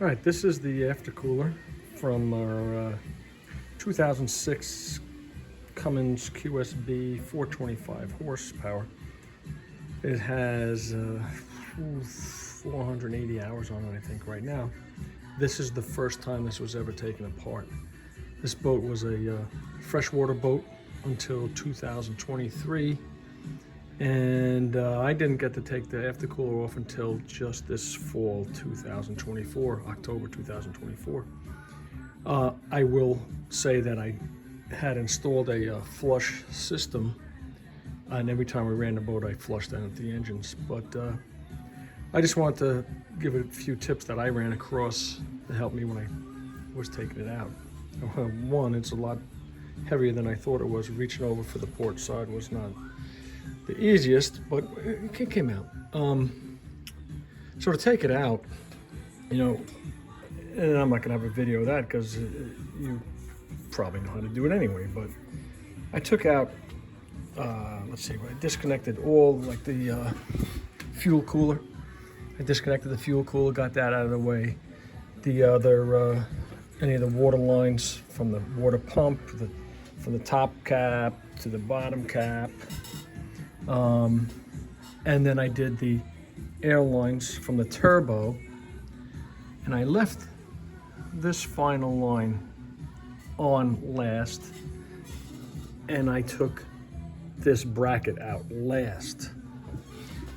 All right, this is the aftercooler from our 2006 Cummins QSB 425 horsepower. It has 480 hours on it, I think, right now. This is the first time this was ever taken apart. This boat was a freshwater boat until 2023. And I didn't get to take the aftercooler off until just this fall 2024, October 2024. I will say that I had installed a flush system, and every time we ran the boat I flushed out the engines. But I just wanted to give it a few tips that I ran across to help me when I was taking it out. One, it's a lot heavier than I thought it was. Reaching over for the port side was not the easiest, but it came out. So to take it out, you know, and I'm not gonna have a video of that because you probably know how to do it anyway, but I took out, let's see, I disconnected all, like the fuel cooler. I disconnected the fuel cooler, got that out of the way. The other, any of the water lines from the water pump, from the top cap to the bottom cap. And then I did the air lines from the turbo, and I left this final line on last, and I took this bracket out last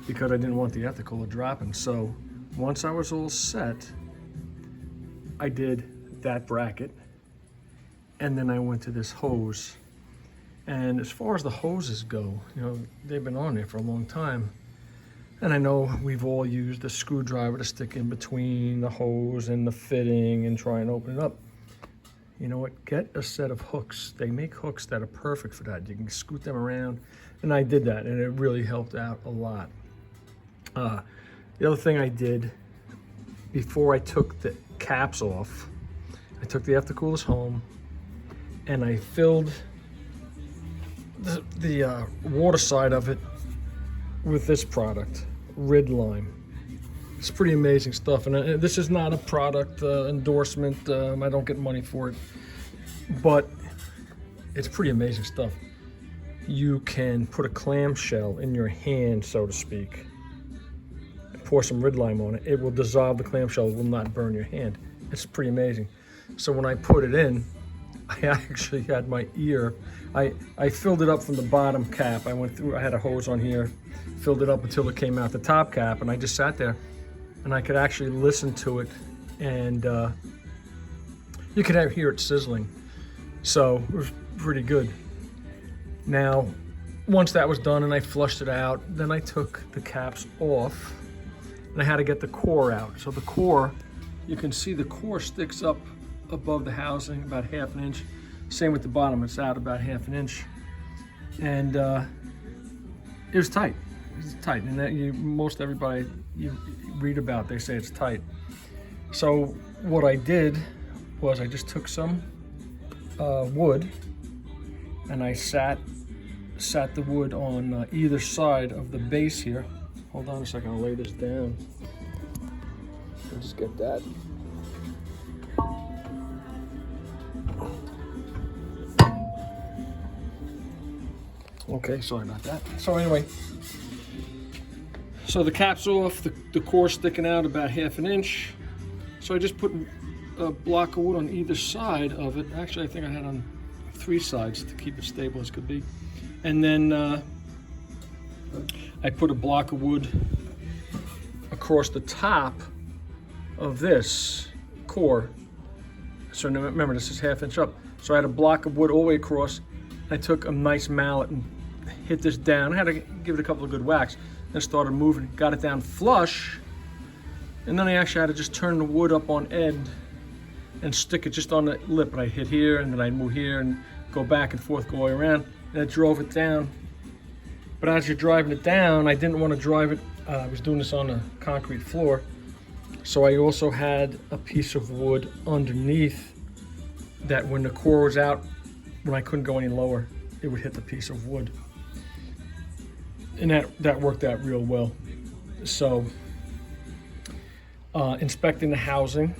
because I didn't want the aftercooler dropping. So once I was all set, I did that bracket, and then I went to this hose. And as far as the hoses go, you know, they've been on there for a long time. And I know we've all used a screwdriver to stick in between the hose and the fitting and try and open it up. You know what? Get a set of hooks. They make hooks that are perfect for that. You can scoot them around. And I did that, and it really helped out a lot. The other thing I did before I took the caps off, I took the aftercoolers home and I filled the water side of it with this product, Rid Lime. It's pretty amazing stuff, and this is not a product endorsement. I don't get money for it, but it's pretty amazing stuff. You can put a clamshell in your hand, so to speak, and pour some Rid Lime on it. It will dissolve the clamshell, it will not burn your hand. It's pretty amazing. So when I put it in, I actually had my ear, I filled it up from the bottom cap. I went through, I had a hose on here, filled it up until it came out the top cap, and I just sat there and I could actually listen to it, and you could hear it sizzling. So it was pretty good. Now, once that was done and I flushed it out, then I took the caps off and I had to get the core out. So the core, you can see the core sticks up above the housing about half an inch. Same with the bottom, it's out about half an inch. And it was tight. It's tight, and that most everybody you read about, they say it's tight. So what I did was I just took some wood and I sat the wood on either side of the base here. Hold on a second, I'll lay this down. I'll just get that. Okay, sorry about that. So anyway, so the cap's off, the core sticking out about half an inch. So I just put a block of wood on either side of it. Actually, I think I had on 3 sides to keep it stable as could be. And then I put a block of wood across the top of this core. So remember, this is half inch up. So I had a block of wood all the way across. I took a nice mallet and hit this down. I had to give it a couple of good whacks. Then started moving, got it down flush. And then I actually had to just turn the wood up on end and stick it just on the lip. And I'd hit here, and then I'd move here and go back and forth, go all the way around. And I drove it down. But as you're driving it down, I didn't want to drive it. I was doing this on a concrete floor. So I also had a piece of wood underneath that when the core was out, when I couldn't go any lower, it would hit the piece of wood. And that worked out real well. So inspecting the housing,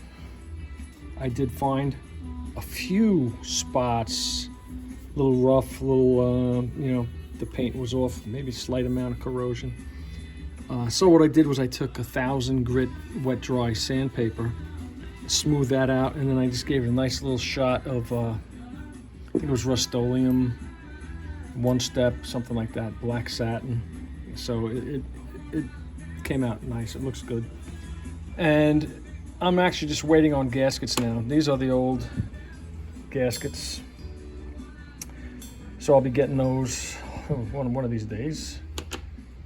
I did find a few spots, a little rough, the paint was off, maybe a slight amount of corrosion. So what I did was I took 1,000 grit wet dry sandpaper, smoothed that out, and then I just gave it a nice little shot of, I think it was Rust-Oleum, one step, something like that, black satin. So it came out nice, it looks good. And I'm actually just waiting on gaskets now. These are the old gaskets. So I'll be getting those one of these days.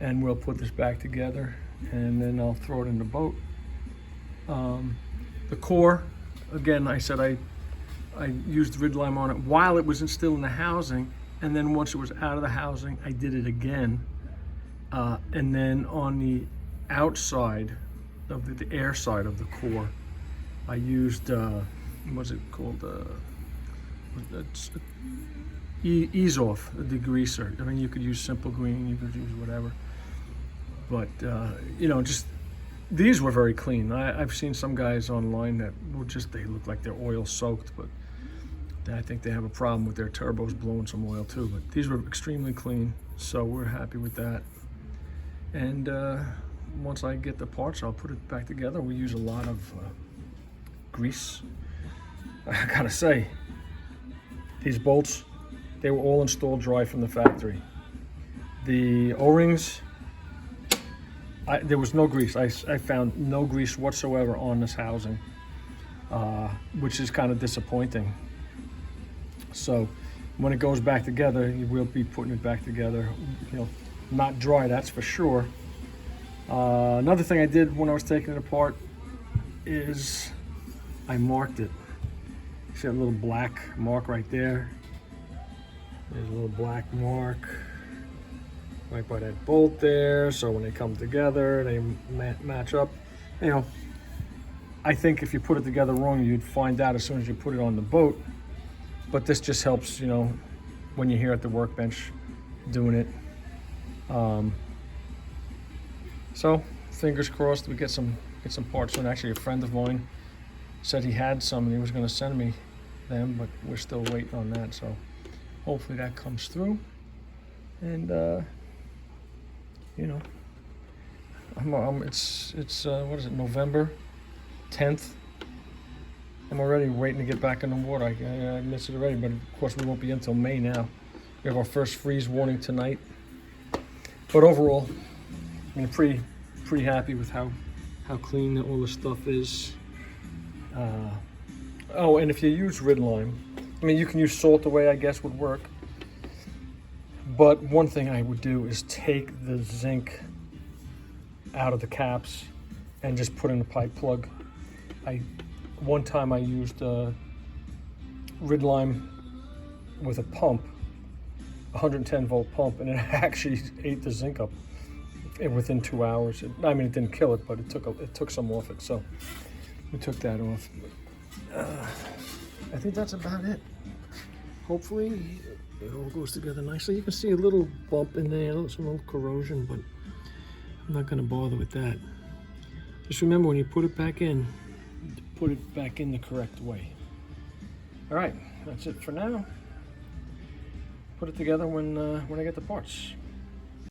And we'll put this back together and then I'll throw it in the boat. The core, again, I said I used rid lime on it while it was still in the housing, and then once it was out of the housing, I did it again. And then on the outside of the air side of the core, I used, what's it called? Ease off, the degreaser. I mean, you could use Simple Green, you could use whatever. But, just, these were very clean. I've seen some guys online that will they look like they're oil soaked, but I think they have a problem with their turbos blowing some oil too. But these were extremely clean, so we're happy with that. And once I get the parts, I'll put it back together. We use a lot of grease. I gotta say, these bolts, they were all installed dry from the factory. The O-rings, there was no grease. I found no grease whatsoever on this housing, which is kind of disappointing. So when it goes back together, we'll be putting it back together, not dry, that's for sure. Another thing I did when I was taking it apart is I marked it. See a little black mark right there? There's a little black mark right by that bolt there, so when they come together, they match up. I think if you put it together wrong, you'd find out as soon as you put it on the boat. But this just helps, when you're here at the workbench doing it. So fingers crossed we get some parts soon. Actually, a friend of mine said he had some and he was going to send me them, but we're still waiting on that. So hopefully that comes through. And it's what is it, November 10th. I'm already waiting to get back in the water. I missed it already, but of course we won't be until May now. We have our first freeze warning tonight. But overall, I'm pretty happy with how clean all the stuff is. And if you use rid lime, you can use salt away, I guess would work. But one thing I would do is take the zinc out of the caps and just put in a pipe plug. One time I used rid lime with a pump, 110 volt pump, and it actually ate the zinc up within 2 hours. It didn't kill it, but it took some off it. So we took that off. I think that's about it. Hopefully it all goes together nicely. You can see a little bump in there, some little corrosion, but I'm not going to bother with that. Just remember, when you put it back in, put it back in the correct way. All right, that's it for now. Put it together when I get the parts.